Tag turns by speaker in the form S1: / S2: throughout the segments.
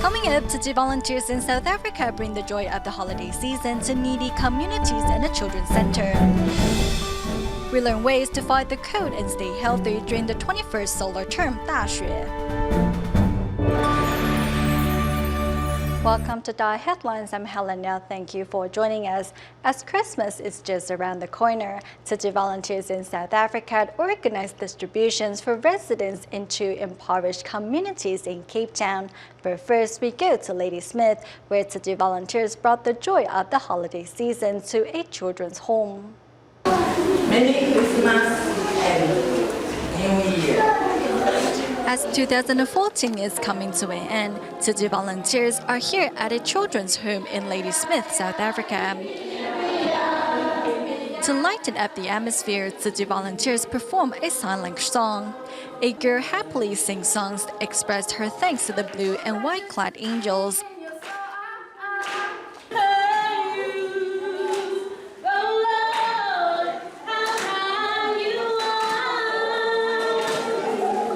S1: Coming up, Tzu Chi volunteers in South Africa bring the joy of the holiday season to needy communities and a children's center. We learn ways to fight the cold and stay healthy during the 21st solar term, Daxue. Welcome to DaAi Headlines. I'm Helena. Thank you for joining us. As Christmas is just around the corner, Tzu Chi volunteers in South Africa organize distributions for residents into impoverished communities in Cape Town. But first, we go to Ladysmith, where Tzu Chi volunteers brought the joy of the holiday season to a children's home.
S2: Merry Christmas and New Year.
S1: As 2014 is coming to an end, Tzu Chi volunteers are here at a children's home in Ladysmith, South Africa. To lighten up the atmosphere, Tzu Chi volunteers perform a sign language song. A girl happily sings songs that express her thanks to the blue and white clad angels.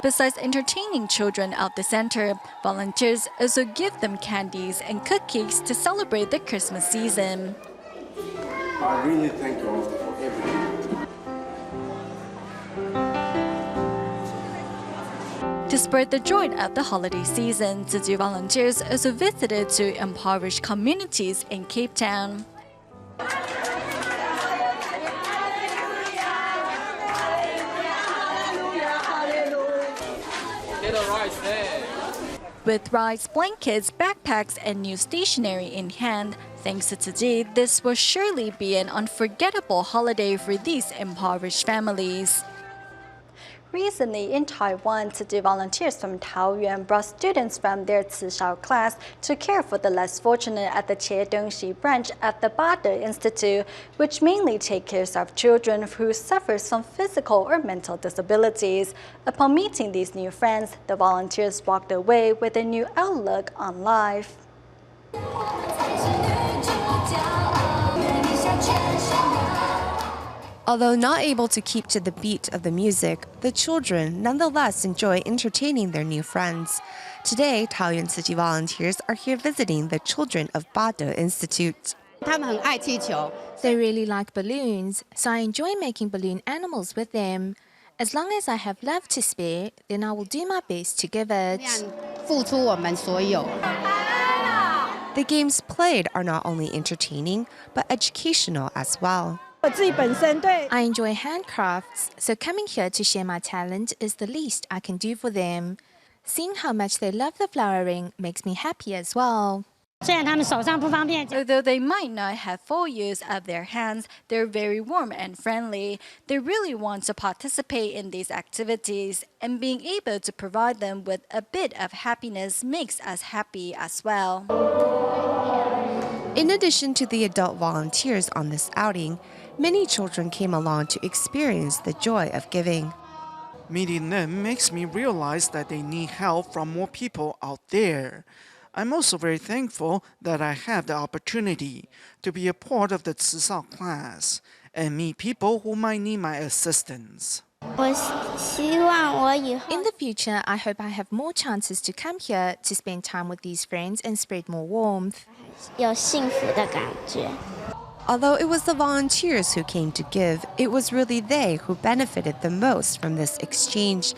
S1: Besides entertaining children at the center, volunteers also give them candies and cookies to celebrate the Christmas season.
S3: I really thank you all for everything.
S1: To spread the joy of the holiday season, Tzu Chi volunteers also visited to impoverished communities in Cape Town. With rice, blankets, backpacks, and new stationery in hand, thanks to Tzu Chi, this will surely be an unforgettable holiday for these impoverished families. Recently in Taiwan, Tzu Chi volunteers from Taoyuan brought students from their Tzu class to care for the less fortunate at the Chiedongxi branch of the Bade Institute, which mainly takes care of children who suffer from physical or mental disabilities. Upon meeting these new friends, the volunteers walked away with a new outlook on life.
S4: Although not able to keep to the beat of the music, the children nonetheless enjoy entertaining their new friends. Today, Taoyuan Tzu Chi volunteers are here visiting the children of Bade Institute.
S5: They really like balloons, so I enjoy making balloon animals with them. As long as I have love to spare, then I will do my best to give it.
S4: The games played are not only entertaining, but educational as well.
S5: I enjoy handcrafts, so coming here to share my talent is the least I can do for them. Seeing how much they love the flowering makes me happy as well.
S1: Although they might not have full use of their hands, they're very warm and friendly. They really want to participate in these activities, and being able to provide them with a bit of happiness makes us happy as well.
S4: In addition to the adult volunteers on this outing, many children came along to experience the joy of giving.
S6: Meeting them makes me realize that they need help from more people out there. I'm also very thankful that I have the opportunity to be a part of the Tzu class and meet people who might need my assistance.
S5: In the future, I hope I have more chances to come here to spend time with these friends and spread more warmth.
S4: Although it was the volunteers who came to give, it was really they who benefited the most from this exchange,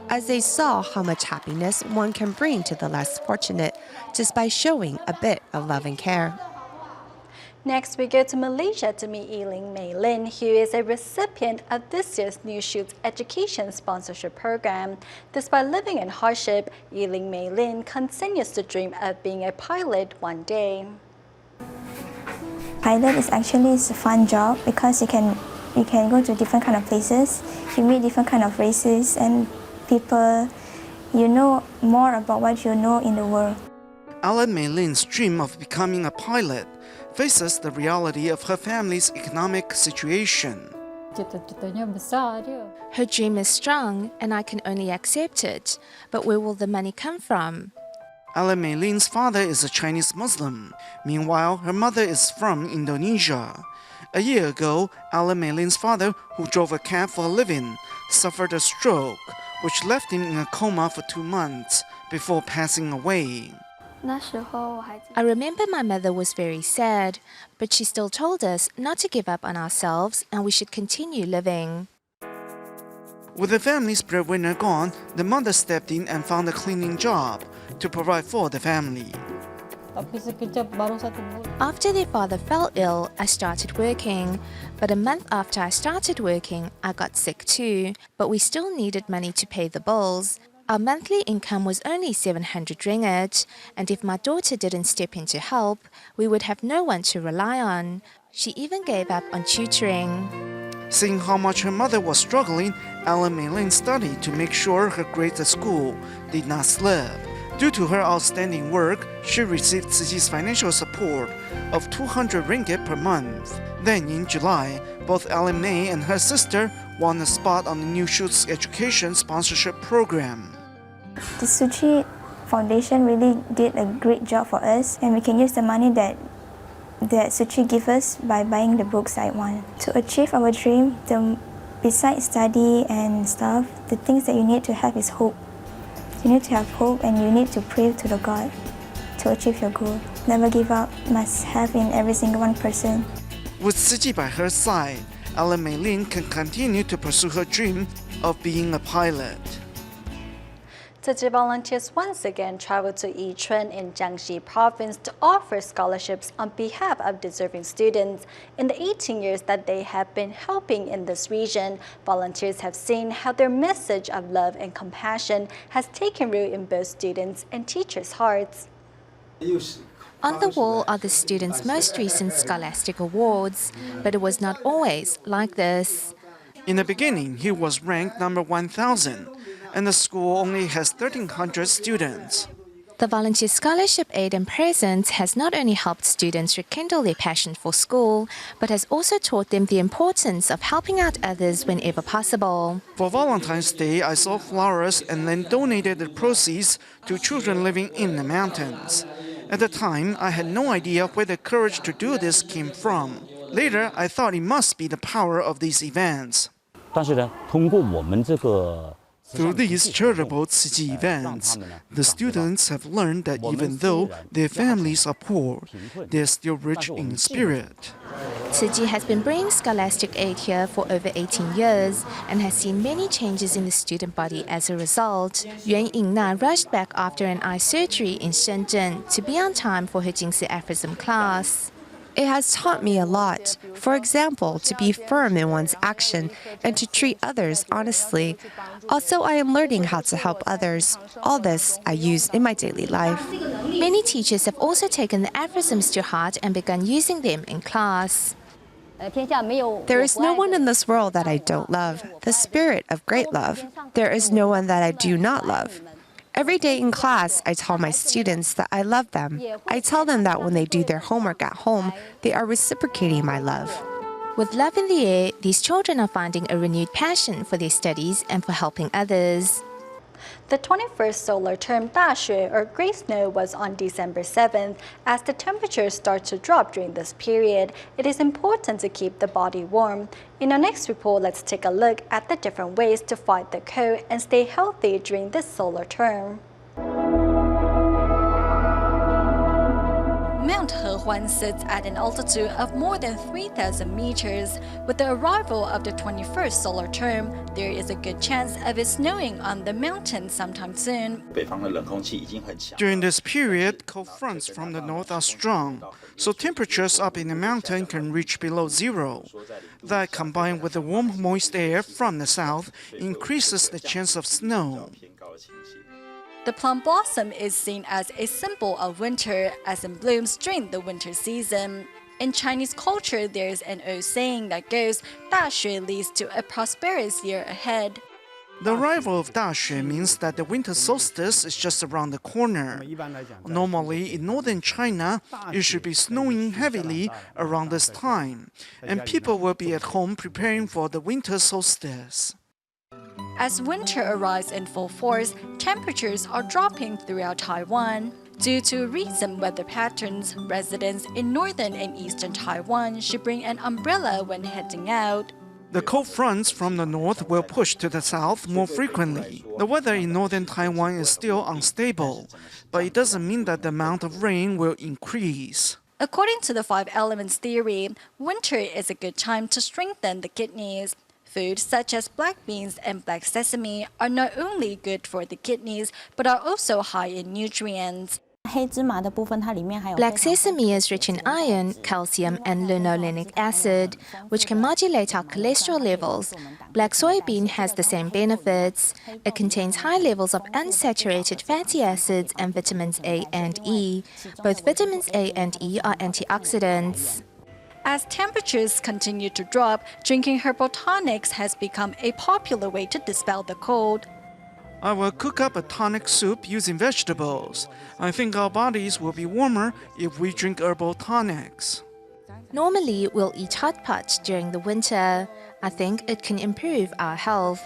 S4: as they saw how much happiness one can bring to the less fortunate just by showing a bit of love and care.
S1: Next, we go to Malaysia to meet Yiling Mei Lin, who is a recipient of this year's New Shoots Education Sponsorship Program. Despite living in hardship, Yiling Mei Lin continues to dream of being a pilot one day.
S7: Pilot is actually a fun job because you can go to different kind of places, you meet different kind of races and people, you know more about what you know in the world.
S6: Alan Mei Lin's dream of becoming a pilot faces the reality of her family's economic situation.
S5: Her dream is strong, and I can only accept it. But where will the money come from?
S6: Alan Mei Lin's father is a Chinese Muslim. Meanwhile, her mother is from Indonesia. A year ago, Alan Mei Lin's father, who drove a cab for a living, suffered a stroke, which left him in a coma for 2 months before passing away.
S5: I remember my mother was very sad, but she still told us not to give up on ourselves and we should continue living.
S6: With the family's breadwinner gone, the mother stepped in and found a cleaning job to provide for the family.
S5: After their father fell ill, I started working. But a month after I started working, I got sick too. But we still needed money to pay the bills. Our monthly income was only 700 ringgit, and if my daughter didn't step in to help, we would have no one to rely on. She even gave up on tutoring.
S6: Seeing how much her mother was struggling, Ellen Maylin studied to make sure her grades at school did not slip. Due to her outstanding work, she received Tzu Chi's financial support of 200 ringgit per month. Then in July, both Ellen May and her sister won a spot on the New Shoots Education Sponsorship Program.
S7: The Tzu Chi Foundation really did a great job for us, and we can use the money that Tzu Chi gives us by buying the books I want. To achieve our dream, besides study and stuff, the things that you need to have is hope. You need to have hope and you need to pray to the God to achieve your goal. Never give up, must have in every single one person.
S6: With Tzu Chi by her side, Ellen Maylin can continue to pursue her dream of being a pilot.
S1: Tzu Chi volunteers once again traveled to Yichun in Jiangxi province to offer scholarships on behalf of deserving students. In the 18 years that they have been helping in this region, volunteers have seen how their message of love and compassion has taken root in both students' and teachers' hearts.
S5: On the wall are the students' most recent scholastic awards, but it was not always like this.
S6: In the beginning, he was ranked number 1,000, and the school only has 1,300 students.
S5: The volunteer scholarship aid and presents has not only helped students rekindle their passion for school, but has also taught them the importance of helping out others whenever possible.
S6: For Valentine's Day, I sold flowers and then donated the proceeds to children living in the mountains. At the time, I had no idea where the courage to do this came from. Later, I thought it must be the power of these events. Through these charitable Tzu Chi events, the students have learned that even though their families are poor, they are still rich in spirit.
S5: Tzu Chi has been bringing scholastic aid here for over 18 years and has seen many changes in the student body as a result. Yuan Yingna rushed back after an eye surgery in Shenzhen to be on time for her Jingsi aphorism class.
S4: It has taught me a lot. For example, to be firm in one's action and to treat others honestly. Also, I am learning how to help others. All this I use in my daily life.
S5: Many teachers have also taken the aphorisms to heart and begun using them in class.
S4: There is no one in this world that I don't love, the spirit of great love. There is no one that I do not love. Every day in class, I tell my students that I love them. I tell them that when they do their homework at home, they are reciprocating my love.
S5: With love in the air, these children are finding a renewed passion for their studies and for helping others.
S1: The 21st solar term Daxue, or Grey Snow, was on December 7th. As the temperatures start to drop during this period, it is important to keep the body warm. In our next report, let's take a look at the different ways to fight the cold and stay healthy during this solar term. Mount Hehuan sits at an altitude of more than 3,000 meters. With the arrival of the 21st solar term, there is a good chance of it snowing on the mountain sometime soon.
S6: During this period, cold fronts from the north are strong, so temperatures up in the mountain can reach below zero. That, combined with the warm, moist air from the south, increases the chance of snow.
S1: The plum blossom is seen as a symbol of winter, as it blooms during the winter season. In Chinese culture, there is an old saying that goes, 大雪 leads to a prosperous year ahead.
S6: The arrival of Daxue means that the winter solstice is just around the corner. Normally, in northern China, it should be snowing heavily around this time, and people will be at home preparing for the winter solstice.
S1: As winter arrives in full force, temperatures are dropping throughout Taiwan. Due to recent weather patterns, residents in northern and eastern Taiwan should bring an umbrella when heading out.
S6: The cold fronts from the north will push to the south more frequently. The weather in northern Taiwan is still unstable, but it doesn't mean that the amount of rain will increase.
S1: According to the 5 elements theory, winter is a good time to strengthen the kidneys. Foods such as black beans and black sesame are not only good for the kidneys, but are also high in nutrients.
S5: Black sesame is rich in iron, calcium, and linolenic acid, which can modulate our cholesterol levels. Black soybean has the same benefits. It contains high levels of unsaturated fatty acids and vitamins A and E. Both vitamins A and E are antioxidants.
S1: As temperatures continue to drop, drinking herbal tonics has become a popular way to dispel the cold.
S6: I will cook up a tonic soup using vegetables. I think our bodies will be warmer if we drink herbal tonics.
S5: Normally, we'll eat hot pot during the winter. I think it can improve our health.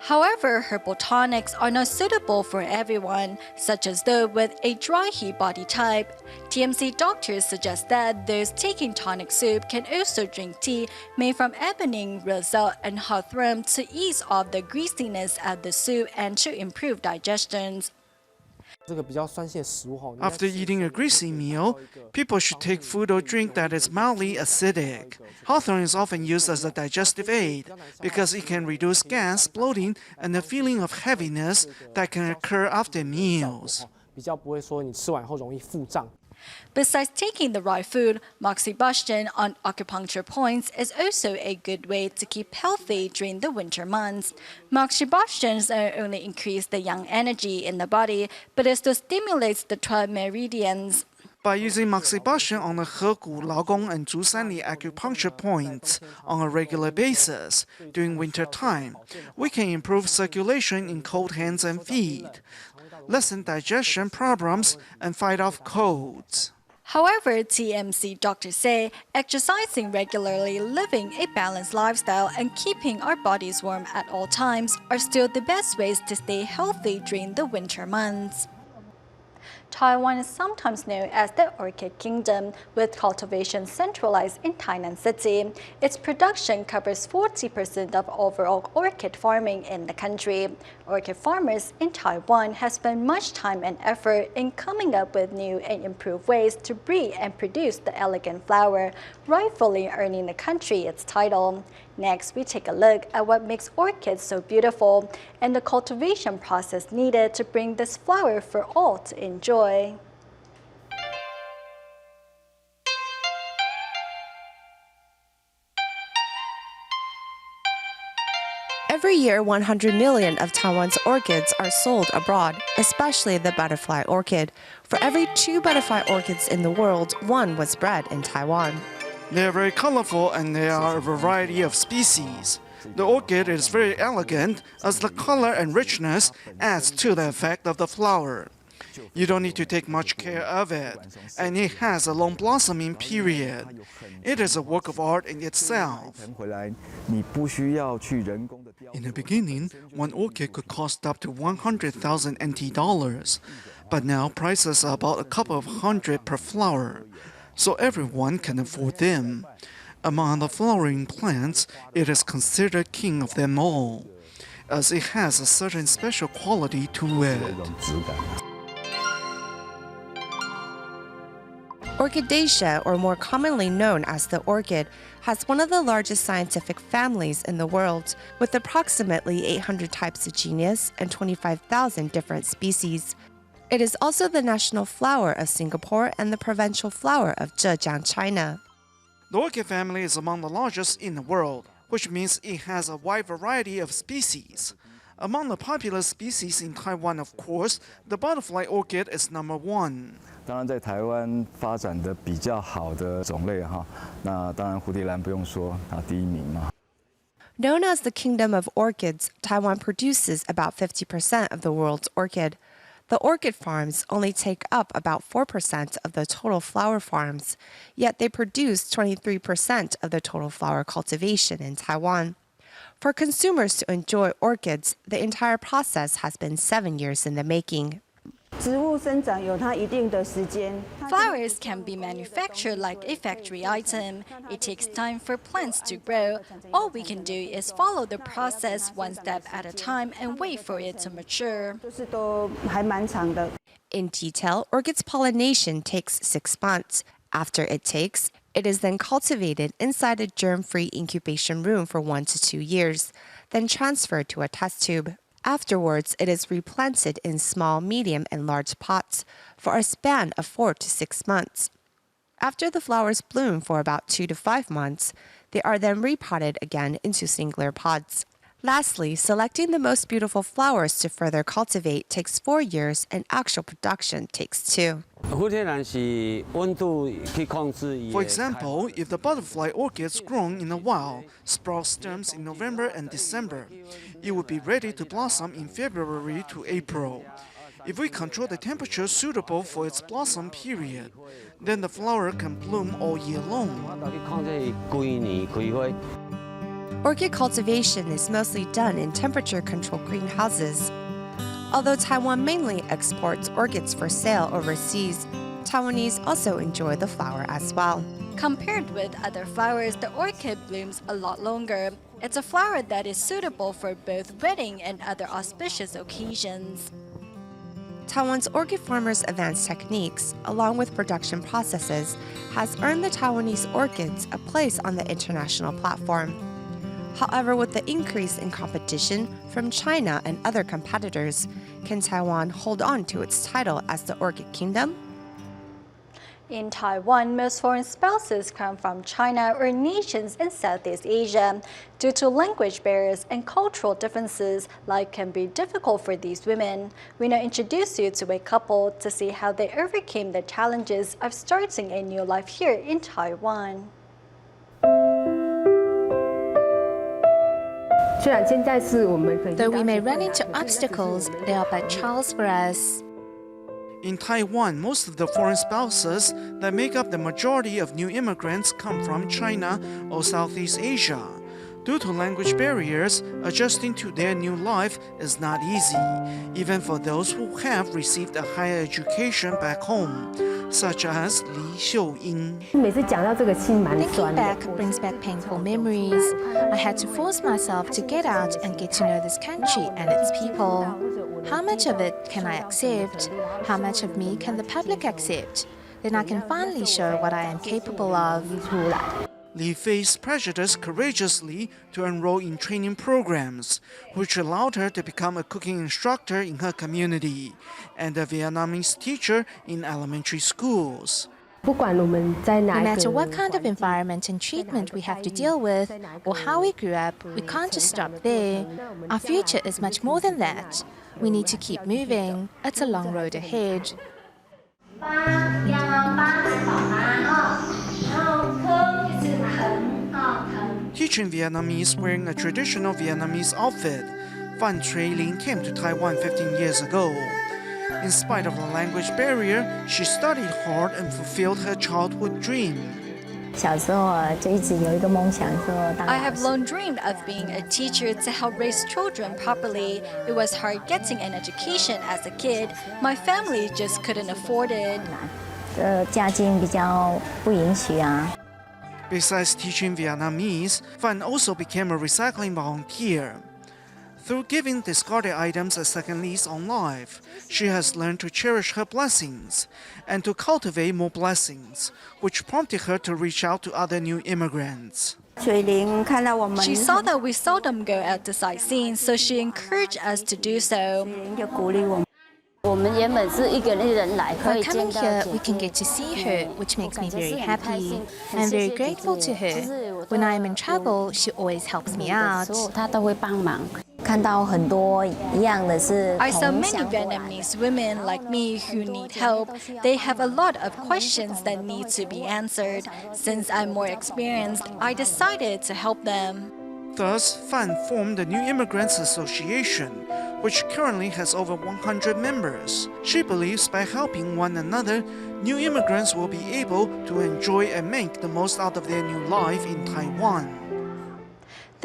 S1: However, herbal tonics are not suitable for everyone, such as those with a dry heat body type. TMC doctors suggest that those taking tonic soup can also drink tea made from ebony, roselle, and hawthorn to ease off the greasiness of the soup and to improve digestion.
S6: After eating a greasy meal, people should take food or drink that is mildly acidic. Hawthorn is often used as a digestive aid because it can reduce gas, bloating, and the feeling of heaviness that can occur after meals.
S1: Besides taking the right food, moxibustion on acupuncture points is also a good way to keep healthy during the winter months. Moxibustions not only increase the yang energy in the body, but also stimulates the 12 meridians.
S6: By using moxibustion on the Hegu, Laogong, and Zhusanli acupuncture points on a regular basis during winter time, we can improve circulation in cold hands and feet, lessen digestion problems, and fight off colds.
S1: However, TMC doctors say exercising regularly, living a balanced lifestyle, and keeping our bodies warm at all times are still the best ways to stay healthy during the winter months. Taiwan is sometimes known as the Orchid Kingdom, with cultivation centralized in Tainan City. Its production covers 40% of overall orchid farming in the country. Orchid farmers in Taiwan have spent much time and effort in coming up with new and improved ways to breed and produce the elegant flower, rightfully earning the country its title. Next, we take a look at what makes orchids so beautiful and the cultivation process needed to bring this flower for all to enjoy.
S4: Every year, 100 million of Taiwan's orchids are sold abroad, especially the butterfly orchid. For every 2 butterfly orchids in the world, 1 was bred in Taiwan.
S6: They are very colorful and there are a variety of species. The orchid is very elegant as the color and richness adds to the effect of the flower. You don't need to take much care of it, and it has a long blossoming period. It is a work of art in itself. In the beginning, one orchid could cost up to 100,000 NT dollars, but now prices are about a couple of hundred per flower, so everyone can afford them. Among the flowering plants, it is considered king of them all, as it has a certain special quality to it.
S4: Orchidaceae, or more commonly known as the orchid, has one of the largest scientific families in the world, with approximately 800 types of genus and 25,000 different species. It is also the national flower of Singapore and the provincial flower of Zhejiang, China.
S6: The orchid family is among the largest in the world, which means it has a wide variety of species. Among the popular species in Taiwan, of course, the butterfly orchid is number 1.
S8: 当然，在台湾发展的比较好的种类哈，那当然蝴蝶兰不用说，它第一名嘛。
S4: Known as the Kingdom of Orchids, Taiwan produces about 50% of the world's orchid. The orchid farms only take up about 4% of the total flower farms, yet they produce 23% of the total flower cultivation in Taiwan. For consumers to enjoy orchids, the entire process has been 7 years in the making.
S1: Flowers can be manufactured like a factory item. It takes time for plants to grow. All we can do is follow the process one step at a time and wait for it to mature.
S4: In detail, orchids pollination takes 6 months. After it is then cultivated inside a germ-free incubation room for 1 to 2 years, then transferred to a test tube. Afterwards, it is replanted in small, medium, and large pots for a span of 4 to 6 months. After the flowers bloom for about 2 to 5 months, they are then repotted again into singular pods. Lastly, selecting the most beautiful flowers to further cultivate takes 4 years, and actual production takes 2.
S6: For example, if the butterfly orchids grown in the wild sprout stems in November and December, it would be ready to blossom in February to April. If we control the temperature suitable for its blossom period, then the flower can bloom all year long.
S4: Orchid cultivation is mostly done in temperature-controlled greenhouses. Although Taiwan mainly exports orchids for sale overseas, Taiwanese also enjoy the flower as well.
S1: Compared with other flowers, the orchid blooms a lot longer. It's a flower that is suitable for both wedding and other auspicious occasions.
S4: Taiwan's orchid farmers' advanced techniques, along with production processes, has earned the Taiwanese orchids a place on the international platform. However, with the increase in competition from China and other competitors, can Taiwan hold on to its title as the Orchid Kingdom?
S1: In Taiwan, most foreign spouses come from China or nations in Southeast Asia. Due to language barriers and cultural differences, life can be difficult for these women. We now introduce you to a couple to see how they overcame the challenges of starting a new life here in Taiwan.
S5: Though we may run into obstacles, they are but trials for us.
S6: In Taiwan, most of the foreign spouses that make up the majority of new immigrants come from China or Southeast Asia. Due to language barriers, adjusting to their new life is not easy, even for those who have received a higher education back home, such as Li Xiuying.
S5: Thinking back brings back painful memories. I had to force myself to get out and get to know this country and its people. How much of it can I accept? How much of me can the public accept? Then I can finally show what I am capable of.
S6: Li faced prejudice courageously to enroll in training programs, which allowed her to become a cooking instructor in her community and a Vietnamese teacher in elementary schools.
S5: No matter what kind of environment and treatment we have to deal with, or how we grew up, we can't just stop there. Our future is much more than that. We need to keep moving. It's a long road ahead.
S6: Teaching Vietnamese wearing a traditional Vietnamese outfit, Phan Truy Linh came to Taiwan 15 years ago. In spite of the language barrier, she studied hard and fulfilled her childhood dream.
S1: I have long dreamed of being a teacher to help raise children properly. It was hard getting an education as a kid. My family just couldn't afford it.
S6: Besides teaching Vietnamese, Phan also became a recycling volunteer. Through giving discarded items a second lease on life, she has learned to cherish her blessings and to cultivate more blessings, which prompted her to reach out to other new immigrants.
S1: She saw that we seldom go out to sightseeing, so she encouraged us to do so.
S5: By coming here, we can get to see her, which makes me very happy. I'm very grateful to her. When I am in trouble, she always helps me out.
S1: I saw many Vietnamese women like me who need help. They have a lot of questions that need to be answered. Since I'm more experienced, I decided to help them.
S6: Thus, Phan formed the New Immigrants Association, which currently has over 100 members. She believes by helping one another, new immigrants will be able to enjoy and make the most out of their new life in Taiwan.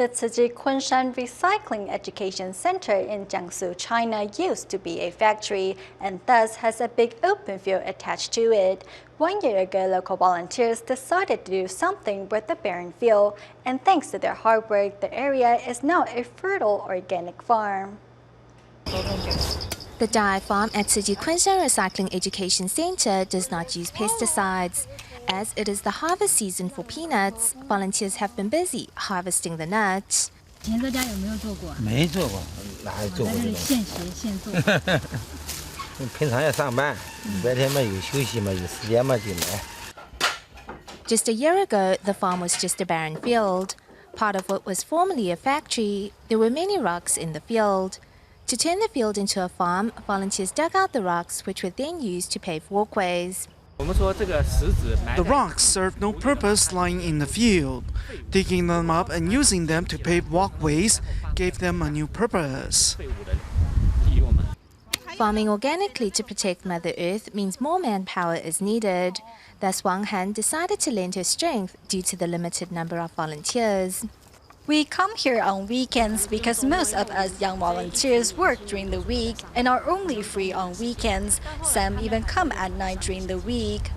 S1: The Tzu Chi Kunshan Recycling Education Center in Jiangsu, China used to be a factory and thus has a big open field attached to it. 1 year ago, local volunteers decided to do something with the barren field, and thanks to their hard work, the area is now a fertile organic farm.
S5: The DaAi farm at Tzu Chi Kunshan Recycling Education Center does not use pesticides. As it is the harvest season for peanuts, volunteers have been busy harvesting the nuts.
S9: 以前在家有没有做过？
S10: 没做过，哪有做过这种？
S9: 现学现做。
S10: 平常要上班，白天嘛有休息嘛，有时间嘛就来。
S5: Just a year ago, the farm was just a barren field. Part of what was formerly a factory, there were many rocks in the field. To turn the field into a farm, volunteers dug out the rocks, which were then used to pave walkways.
S6: The rocks served no purpose lying in the field. Digging them up and using them to pave walkways gave them a new purpose.
S5: Farming organically to protect Mother Earth means more manpower is needed. Thus, Wang Han decided to lend her strength due to the limited number of volunteers.
S1: We come here on weekends because most of us young volunteers work during the week and are only free on weekends. Some even come at night during the week.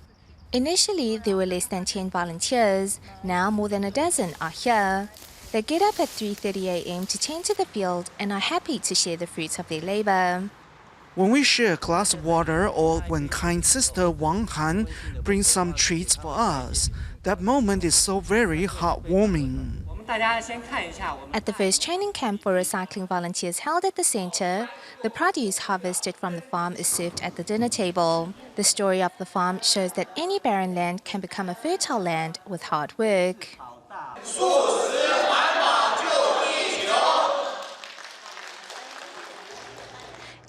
S5: Initially, there were less than 10 volunteers. Now, more than a dozen are here. They get up at 3:30 a.m. to tend to the field and are happy to share the fruits of their labor.
S6: When we share a glass of water or when kind sister Wang Han brings some treats for us, that moment is so very heartwarming.
S5: At the first training camp for recycling volunteers held at the center, the produce harvested from the farm is served at the dinner table. The story of the farm shows that any barren land can become a fertile land with hard work.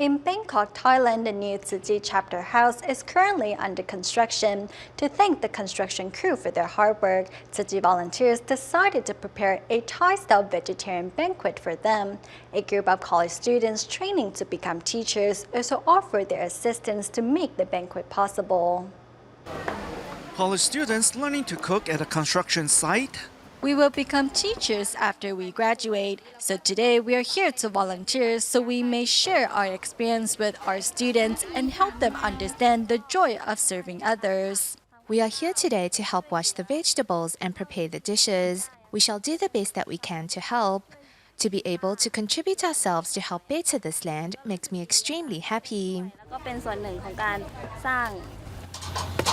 S1: In Bangkok, Thailand, the new Tzu Chi chapter house is currently under construction. To thank the construction crew for their hard work, Tzu Chi volunteers decided to prepare a Thai-style vegetarian banquet for them. A group of college students training to become teachers also offered their assistance to make the banquet possible.
S6: College students learning to cook at a construction site?
S1: We will become teachers after we graduate, so today we are here to volunteer so we may share our experience with our students and help them understand the joy of serving others.
S5: We are here today to help wash the vegetables and prepare the dishes. We shall do the best that we can to help. To be able to contribute ourselves to help better this land makes me extremely happy.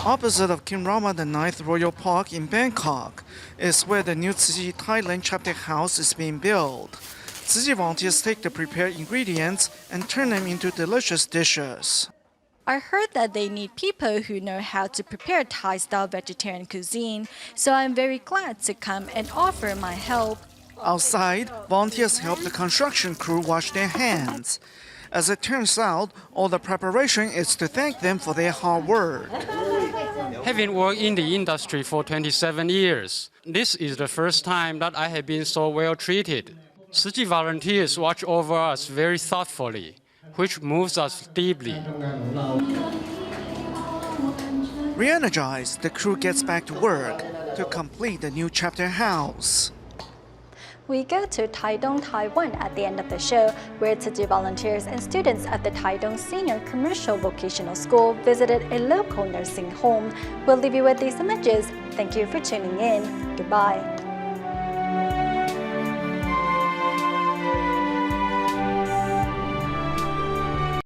S6: Opposite of King Rama IX Royal Park in Bangkok is where the new Tzu Chi Thailand chapter house is being built. Tzu Chi volunteers take the prepared ingredients and turn them into delicious dishes.
S1: I heard that they need people who know how to prepare Thai-style vegetarian cuisine, so I'm very glad to come and offer my help.
S6: Outside, volunteers help the construction crew wash their hands. As it turns out, all the preparation is to thank them for their hard work.
S11: Having worked in the industry for 27 years, this is the first time that I have been so well treated. Tzu Chi volunteers watch over us very thoughtfully, which moves us deeply.
S6: Re-energized, the crew gets back to work to complete the new chapter house.
S1: We go to Taidong, Taiwan at the end of the show, where Tzu Chi volunteers and students at the Taidong Senior Commercial Vocational School visited a local nursing home. We'll leave you with these images. Thank you for tuning in. Goodbye.